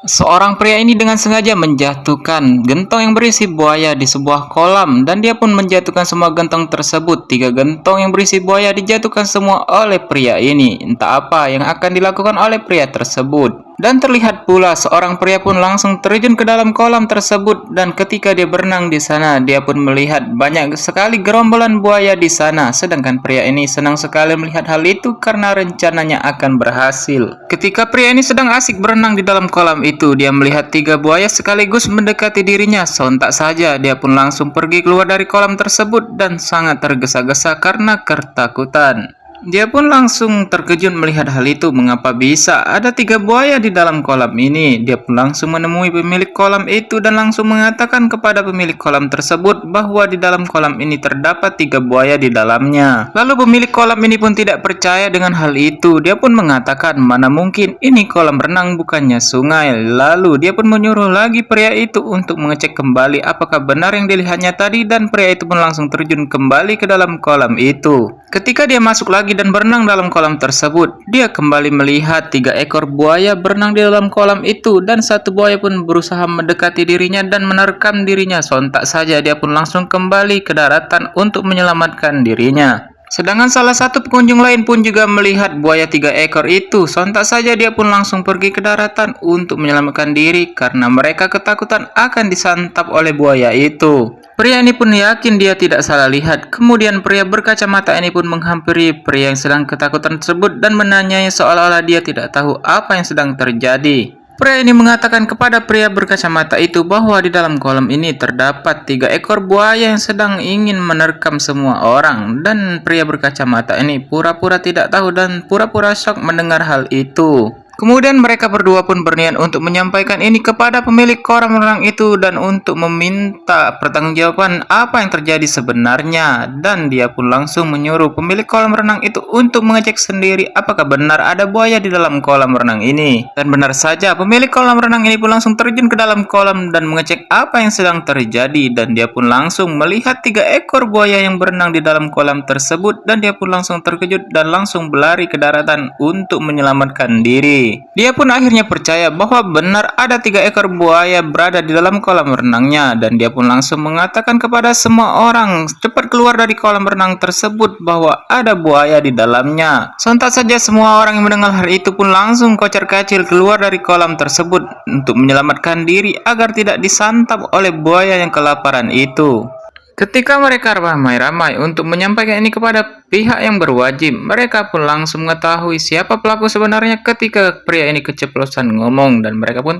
Seorang pria ini dengan sengaja menjatuhkan gentong yang berisi buaya di sebuah kolam dan dia pun menjatuhkan semua gentong tersebut. 3 gentong yang berisi buaya dijatuhkan semua oleh pria ini. Entah apa yang akan dilakukan oleh pria tersebut. Dan terlihat pula seorang pria pun langsung terjun ke dalam kolam tersebut dan ketika dia berenang di sana, dia pun melihat banyak sekali gerombolan buaya di sana. Sedangkan pria ini senang sekali melihat hal itu karena rencananya akan berhasil. Ketika pria ini sedang asik berenang di dalam kolam itu, dia melihat 3 buaya sekaligus mendekati dirinya. Sontak saja dia pun langsung pergi keluar dari kolam tersebut dan sangat tergesa-gesa karena ketakutan. Dia pun langsung terkejut melihat hal itu. Mengapa bisa ada 3 buaya di dalam kolam ini? Dia pun langsung menemui pemilik kolam itu dan langsung mengatakan kepada pemilik kolam tersebut bahwa di dalam kolam ini terdapat 3 buaya di dalamnya. Lalu pemilik kolam ini pun tidak percaya dengan hal itu. Dia pun mengatakan, mana mungkin, ini kolam renang bukannya sungai. Lalu dia pun menyuruh lagi pria itu untuk mengecek kembali apakah benar yang dilihatnya tadi dan pria itu pun langsung terjun kembali ke dalam kolam itu. Ketika dia masuk lagi dan berenang dalam kolam tersebut, dia kembali melihat 3 ekor buaya berenang di dalam kolam itu dan 1 buaya pun berusaha mendekati dirinya dan menerkam dirinya. Sontak saja dia pun langsung kembali ke daratan untuk menyelamatkan dirinya. Sedangkan salah satu pengunjung lain pun juga melihat buaya 3 ekor itu. Sontak saja dia pun langsung pergi ke daratan untuk menyelamatkan diri karena mereka ketakutan akan disantap oleh buaya itu. Pria ini pun yakin dia tidak salah lihat. Kemudian pria berkacamata ini pun menghampiri pria yang sedang ketakutan tersebut dan menanyai seolah-olah dia tidak tahu apa yang sedang terjadi. Pria ini mengatakan kepada pria berkacamata itu bahwa di dalam kolam ini terdapat 3 ekor buaya yang sedang ingin menerkam semua orang. Dan pria berkacamata ini pura-pura tidak tahu dan pura-pura shock mendengar hal itu. Kemudian mereka berdua pun berniat untuk menyampaikan ini kepada pemilik kolam renang itu dan untuk meminta pertanggungjawaban apa yang terjadi sebenarnya. Dan dia pun langsung menyuruh pemilik kolam renang itu untuk mengecek sendiri apakah benar ada buaya di dalam kolam renang ini. Dan benar saja, pemilik kolam renang ini pun langsung terjun ke dalam kolam dan mengecek apa yang sedang terjadi. Dan dia pun langsung melihat 3 ekor buaya yang berenang di dalam kolam tersebut dan dia pun langsung terkejut dan langsung berlari ke daratan untuk menyelamatkan diri. Dia pun akhirnya percaya bahwa benar ada 3 ekor buaya berada di dalam kolam renangnya dan dia pun langsung mengatakan kepada semua orang cepat keluar dari kolam renang tersebut bahwa ada buaya di dalamnya. Sontak saja semua orang yang mendengar hal itu pun langsung kocar-kacir keluar dari kolam tersebut untuk menyelamatkan diri agar tidak disantap oleh buaya yang kelaparan itu. Ketika mereka ramai-ramai untuk menyampaikan ini kepada pihak yang berwajib, mereka pun langsung mengetahui siapa pelaku sebenarnya ketika pria ini keceplosan ngomong dan mereka pun